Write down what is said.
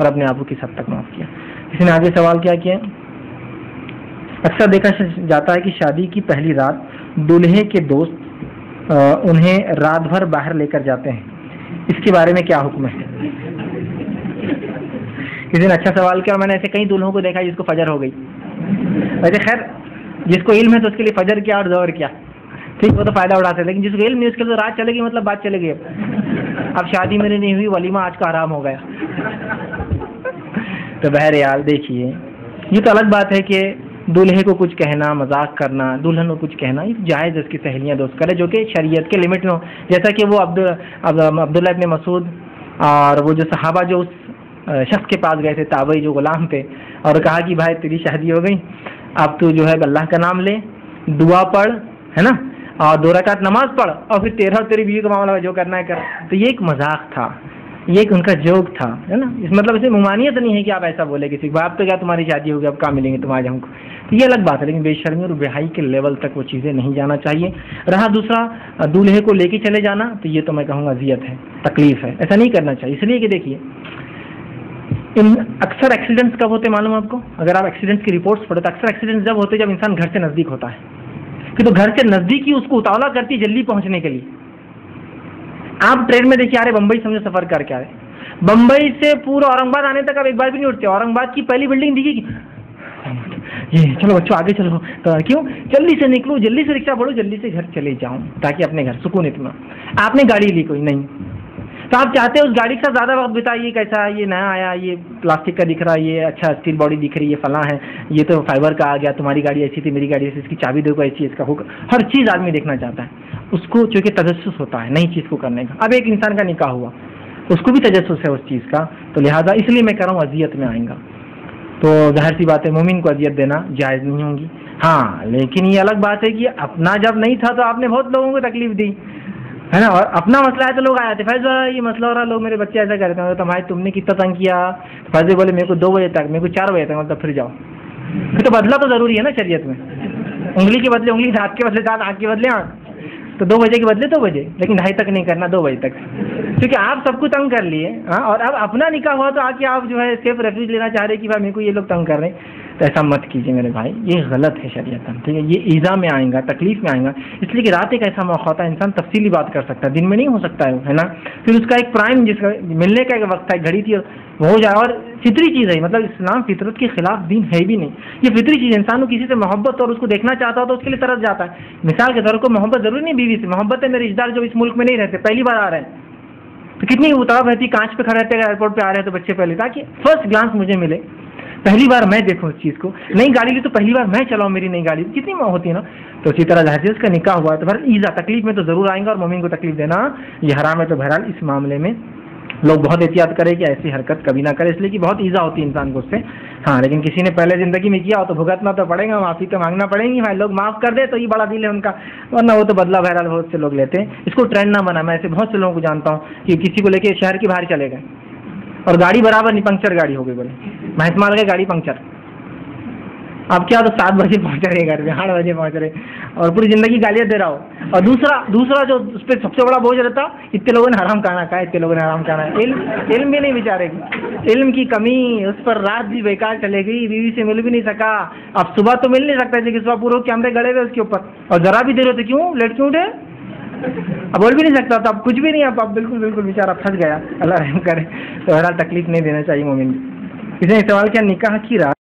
اور اپنے آپ کو کس حد تک معاف کیا. کسی نے آگے سوال کیا اکثر دیکھا جاتا ہے کہ شادی کی پہلی رات دولہے کے دوست انہیں رات بھر باہر لے کر جاتے ہیں, اس کے بارے میں کیا حکم ہے؟ کسی نے اچھا سوال کیا, اور میں نے ایسے کئی دولہوں کو دیکھا جس کو فجر ہو گئی. ویسے خیر جس کو علم ہے تو اس کے لیے فجر کیا اور ظہر کیا, ٹھیک وہ تو فائدہ اٹھاتے ہیں, لیکن جس کو علم نہیں اس کے لیے رات چلے گی مطلب بات چلے گی. اب شادی میری نہیں ہوئی, ولیمہ آج کا حرام ہو گیا. تو بہرحال دیکھیے یہ تو الگ بات ہے کہ دولہے کو کچھ کہنا, مذاق کرنا, دلہن کو کچھ کہنا, یہ جائز اس کی سہیلیاں دوست کرے جو کہ شریعت کے لمٹ میں ہو. جیسا کہ وہ عبداللہ ابن مسعود اور وہ جو صحابہ جو اس شخص کے پاس گئے تھے تابعی جو غلام تھے, اور کہا کہ بھائی تیری شادی ہو گئی, اب تو جو ہے اللہ کا نام لے, دعا پڑھ, ہے نا, اور 2 رکعت نماز پڑھ, اور پھر تیری بیوی کا معاملہ جو کرنا ہے کر. تو یہ ایک مذاق تھا, یہ ایک ان کا جوک تھا, ہے نا. اس مطلب اسے ممانعت نہیں ہے کہ آپ ایسا بولے کسی کو, آپ تو کیا تمہاری شادی ہوگی اب کہاں ملیں گے تمہارے ہم کو, تو یہ الگ بات ہے. لیکن بے شرمی اور بے حیائی کے لیول تک وہ چیزیں نہیں جانا چاہیے. رہا دوسرا دولہے کو لے کے چلے جانا, تو یہ تو میں کہوں گا اذیت ہے, تکلیف ہے, ایسا نہیں کرنا چاہیے. اس لیے کہ دیکھیے اکثر ایکسیڈنٹس کب ہوتے معلوم ہے آپ کو؟ اگر آپ ایکسیڈنٹس کی رپورٹس پڑھیں تو اکثر ایکسیڈنٹس جب ہوتے جب انسان گھر سے نزدیک ہوتا ہے, کہ تو گھر سے نزدیک ہی اس کو اتاولا کرتی جلدی پہنچنے کے لیے. آپ ٹرین میں دیکھیے آ رہے, بمبئی سمجھو سفر کر کے آ رہے, بمبئی سے پورا اورنگ آباد آنے تک آپ ایک بار بھی نہیں اٹھتے. اورنگ آباد کی پہلی بلڈنگ دیکھیے کہ یہ چلو بچوں آگے چلو, تو کیوں جلدی سے نکلو, جلدی سے رکشہ پڑھو, جلدی سے گھر چلے جاؤں تاکہ اپنے گھر سکون اتنا. آپ نے گاڑی لی کوئی نہیں, تو آپ چاہتے ہیں اس گاڑی کے ساتھ زیادہ وقت بتائیے, کیسا یہ نیا آیا, یہ پلاسٹک کا دکھ رہا, یہ اچھا اسٹیل باڈی دکھ رہی ہے, فلاں ہے, یہ تو فائبر کا آ گیا, تمہاری گاڑی ایسی تھی, میری گاڑی ایسی, اس کی چابی دیکھو ایسی, اس کا حکم, ہر چیز آدمی دیکھنا چاہتا ہے. اس کو چونکہ تجسس ہوتا ہے نئی چیز کو کرنے کا. اب ایک انسان کا نکاح ہوا, اس کو بھی تجسس ہے اس چیز کا, تو لہٰذا اس لیے میں کہہ رہا ہوں اذیت میں آئیں گا. تو ظاہر سی بات ہے مومن کو اذیت دینا جائز نہیں ہوگی. ہاں لیکن یہ الگ بات ہے کہ اپنا جب نہیں تھا تو آپ نے بہت لوگوں کو تکلیف دی, ہے نا, اور اپنا مسئلہ ہے تو لوگ آئے تھے, فیض یہ مسئلہ ہو رہا, لوگ میرے بچے ایسا کرتے ہیں, تمہارے تم نے کتنا تنگ کیا, فیض بولے میرے کو 2 بجے تک, میرے کو 4 بجے تک, مطلب پھر جاؤ. پھر تو بدلا تو ضروری ہے نا شریعت میں, انگلی کے بدلے انگلی, ہاتھ کے بدلے ہاتھ, آنکھ کے بدلے آنکھ, تو 2 بجے کے بدلے 2 بجے, لیکن 2:30 تک نہیں کرنا, 2 بجے تک, کیونکہ آپ سب کو تنگ کر لیے. ہاں, اور اب اپنا نکاح ہوا تو آ کے آپ جو ہے سیف ریفیوج لینا چاہ رہے کہ بھائی میرے کو یہ لوگ تنگ کر رہے ہیں, تو ایسا مت کیجیے میرے بھائی, یہ غلط ہے شریعت. ٹھیک ہے, یہ ایذا میں آئیں گا, تکلیف میں آئیں گا, اس لیے کہ رات ایک ایسا موقع ہوتا ہے انسان تفصیلی بات کر سکتا ہے, دن میں نہیں ہو سکتا ہے نا. پھر اس کا ایک پرائم جس کا ملنے کا ایک وقت تھا, ایک گھڑی تھی, وہ ہو جائے. اور فطری چیز ہے, مطلب اسلام فطرت کے خلاف دین ہے بھی نہیں, یہ فطری چیز. انسان کو کسی سے محبت اور اس کو دیکھنا چاہتا ہو تو اس کے لیے ترس جاتا ہے. مثال کے طور پر محبت ضروری نہیں بیوی سے, محبت ہے میرے رشتے دار جو اس ملک میں نہیں رہتے, پہلی بار آ رہے ہیں, تو کتنی اتراف رہتی, کانچ پہ کھڑے رہتے, اگر ایئرپورٹ پہ آ رہے ہیں تو بچے پہلے, تاکہ فرسٹ گلانس مجھے ملے, پہلی بار میں دیکھوں اس چیز کو. نئی گاڑی لی تو پہلی بار میں چلاؤں میری نئی گاڑی, کتنی ماں ہوتی ہے نا. تو اسی طرح ظاہر ہے اس کا نکاح ہوا ہے تو بہر ایزا تکلیف میں تو ضرور آئیں گا, اور مومن کو تکلیف دینا یہ حرام ہے. تو بہرحال اس معاملے میں لوگ بہت احتیاط کرے کہ ایسی حرکت کبھی نہ کرے, اس لیے کہ بہت ایزا ہوتی ہے انسان کو اس سے. ہاں لیکن کسی نے پہلے زندگی میں کیا ہو تو بھگتنا تو پڑے گا, معافی تو مانگنا پڑے گی. بھائی لوگ معاف کر دے تو یہ بڑا دل ہے ان کا, ورنہ وہ تو بدلہ بہرحال بہت سے لوگ لیتے ہیں. اس کو ٹرینڈ نہ بنا. میں ایسے بہت سے لوگوں کو جانتا ہوں کہ کسی کو لے کے شہر کے باہر چلے گئے اور گاڑی برابر نہیں, پنکچر گاڑی ہو گئی, بولے مہتمال گئے گاڑی پنکچر. اب کیا تو 7 بجے پہنچ رہے گھر میں, 8 بجے پہنچ رہے, اور پوری زندگی گالیاں دے رہا ہو. اور دوسرا جو اس پہ سب سے بڑا بوجھ رہتا, اتنے لوگوں نے حرام کھانا کھایا, اتنے لوگوں نے حرام کھانا, علم بھی نہیں بیچارے کی, علم کی کمی, اس پر رات بھی بیکار چلے گئی, بیوی سے مل بھی نہیں سکا. اب صبح تو مل نہیں سکتا ہے کہ صبح پورے کیمرے گڑے ہوئے اس کے اوپر, اور ذرا بھی دیر ہوتے کیوں لیٹ کیوں اٹھے, اب بول بھی نہیں سکتا, تو اب کچھ بھی نہیں, اب بالکل بیچارہ پھنس گیا. اللہ رحم کرے. تو بہرحال تکلیف نہیں دینا چاہیے مومن. کسی نے سوال کیا نکاح کی رات